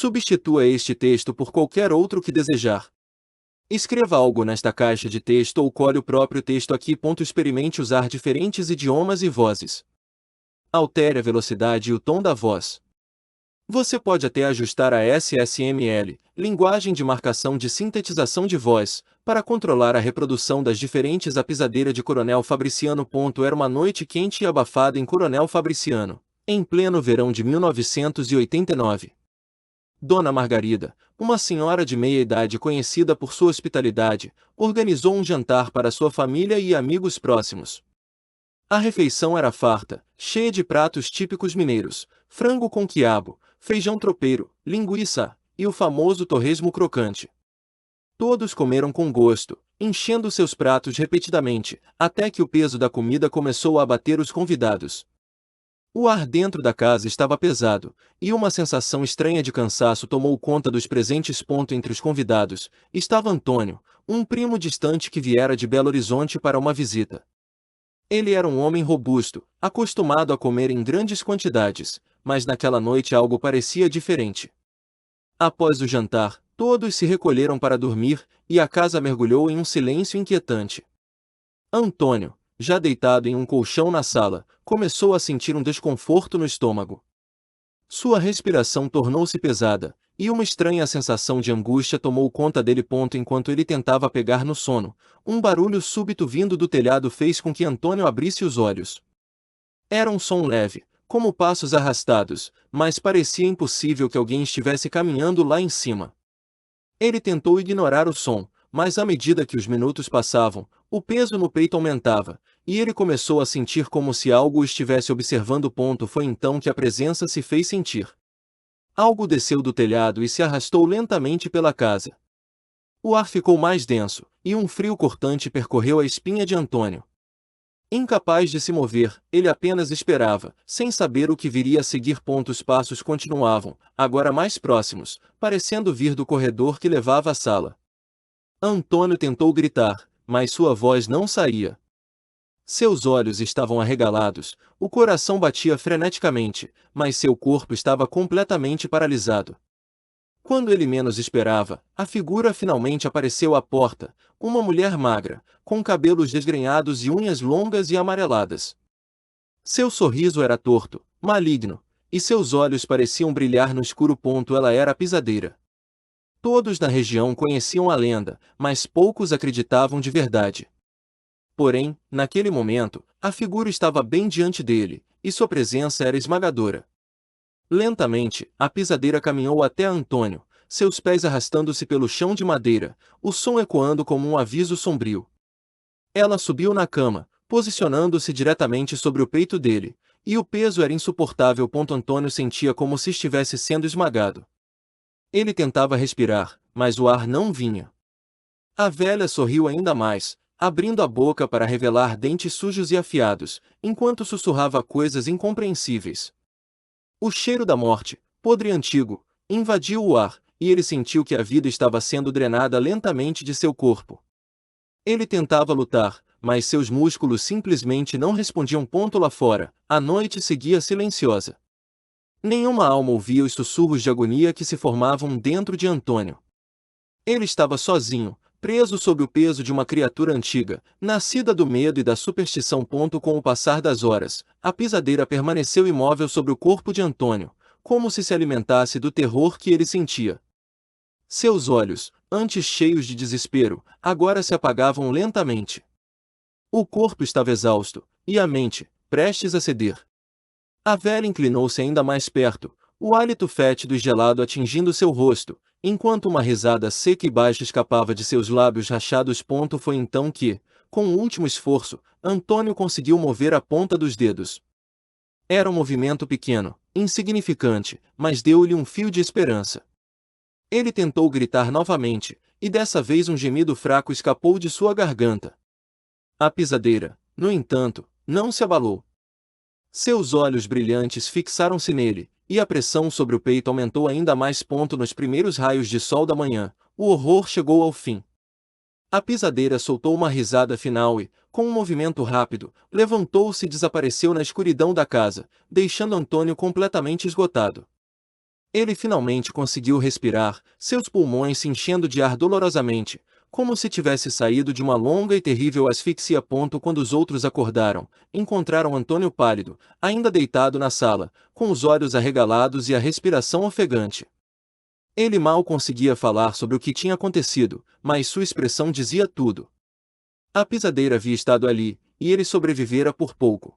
Substitua este texto por qualquer outro que desejar. Escreva algo nesta caixa de texto ou cole o próprio texto aqui. Experimente usar diferentes idiomas e vozes. Altere a velocidade e o tom da voz. Você pode até ajustar a SSML, linguagem de marcação de sintetização de voz, para controlar a reprodução das diferentes. A pisadeira de Coronel Fabriciano. Era uma noite quente e abafada em Coronel Fabriciano, em pleno verão de 1989. Dona Margarida, uma senhora de meia idade conhecida por sua hospitalidade, organizou um jantar para sua família e amigos próximos. A refeição era farta, cheia de pratos típicos mineiros: frango com quiabo, feijão tropeiro, linguiça e o famoso torresmo crocante. Todos comeram com gosto, enchendo seus pratos repetidamente, até que o peso da comida começou a abater os convidados. O ar dentro da casa estava pesado, e uma sensação estranha de cansaço tomou conta dos presentes. Entre os convidados estava Antônio, um primo distante que viera de Belo Horizonte para uma visita. Ele era um homem robusto, acostumado a comer em grandes quantidades, mas naquela noite algo parecia diferente. Após o jantar, todos se recolheram para dormir, e a casa mergulhou em um silêncio inquietante. Antônio, já deitado em um colchão na sala, começou a sentir um desconforto no estômago. Sua respiração tornou-se pesada, e uma estranha sensação de angústia tomou conta dele. Enquanto ele tentava pegar no sono, um barulho súbito vindo do telhado fez com que Antônio abrisse os olhos. Era um som leve, como passos arrastados, mas parecia impossível que alguém estivesse caminhando lá em cima. Ele tentou ignorar o som, mas à medida que os minutos passavam, o peso no peito aumentava, e ele começou a sentir como se algo o estivesse observando. Foi então que a presença se fez sentir. Algo desceu do telhado e se arrastou lentamente pela casa. O ar ficou mais denso, e um frio cortante percorreu a espinha de Antônio. Incapaz de se mover, ele apenas esperava, sem saber o que viria a seguir. Os passos continuavam, agora mais próximos, parecendo vir do corredor que levava à sala. Antônio tentou gritar, mas sua voz não saía. Seus olhos estavam arregalados, o coração batia freneticamente, mas seu corpo estava completamente paralisado. Quando ele menos esperava, a figura finalmente apareceu à porta, uma mulher magra, com cabelos desgrenhados e unhas longas e amareladas. Seu sorriso era torto, maligno, e seus olhos pareciam brilhar no escuro. Ela era a pisadeira. Todos na região conheciam a lenda, mas poucos acreditavam de verdade. Porém, naquele momento, a figura estava bem diante dele, e sua presença era esmagadora. Lentamente, a pisadeira caminhou até Antônio, seus pés arrastando-se pelo chão de madeira, o som ecoando como um aviso sombrio. Ela subiu na cama, posicionando-se diretamente sobre o peito dele, e o peso era insuportável. Antônio sentia como se estivesse sendo esmagado. Ele tentava respirar, mas o ar não vinha. A velha sorriu ainda mais, abrindo a boca para revelar dentes sujos e afiados, enquanto sussurrava coisas incompreensíveis. O cheiro da morte, podre e antigo, invadiu o ar, e ele sentiu que a vida estava sendo drenada lentamente de seu corpo. Ele tentava lutar, mas seus músculos simplesmente não respondiam. Lá fora, a noite seguia silenciosa. Nenhuma alma ouvia os sussurros de agonia que se formavam dentro de Antônio. Ele estava sozinho, preso sob o peso de uma criatura antiga, nascida do medo e da superstição. Com o passar das horas, a pisadeira permaneceu imóvel sobre o corpo de Antônio, como se alimentasse do terror que ele sentia. Seus olhos, antes cheios de desespero, agora se apagavam lentamente. O corpo estava exausto, e a mente, prestes a ceder. A velha inclinou-se ainda mais perto, o hálito fétido e gelado atingindo seu rosto, enquanto uma risada seca e baixa escapava de seus lábios rachados. Foi então que, com um último esforço, Antônio conseguiu mover a ponta dos dedos. Era um movimento pequeno, insignificante, mas deu-lhe um fio de esperança. Ele tentou gritar novamente, e dessa vez um gemido fraco escapou de sua garganta. A pisadeira, no entanto, não se abalou. Seus olhos brilhantes fixaram-se nele, e a pressão sobre o peito aumentou ainda mais. Nos primeiros raios de sol da manhã, o horror chegou ao fim. A pisadeira soltou uma risada final e, com um movimento rápido, levantou-se e desapareceu na escuridão da casa, deixando Antônio completamente esgotado. Ele finalmente conseguiu respirar, seus pulmões se enchendo de ar dolorosamente, como se tivesse saído de uma longa e terrível asfixia. Quando os outros acordaram, encontraram Antônio pálido, ainda deitado na sala, com os olhos arregalados e a respiração ofegante. Ele mal conseguia falar sobre o que tinha acontecido, mas sua expressão dizia tudo. A pisadeira havia estado ali, e ele sobrevivera por pouco.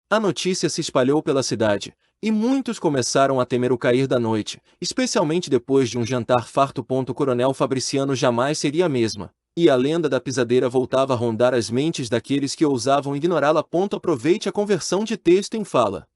A notícia se espalhou pela cidade, e muitos começaram a temer o cair da noite, especialmente depois de um jantar farto. O coronel Fabriciano jamais seria a mesma, e a lenda da pisadeira voltava a rondar as mentes daqueles que ousavam ignorá-la. Aproveite a conversão de texto em fala.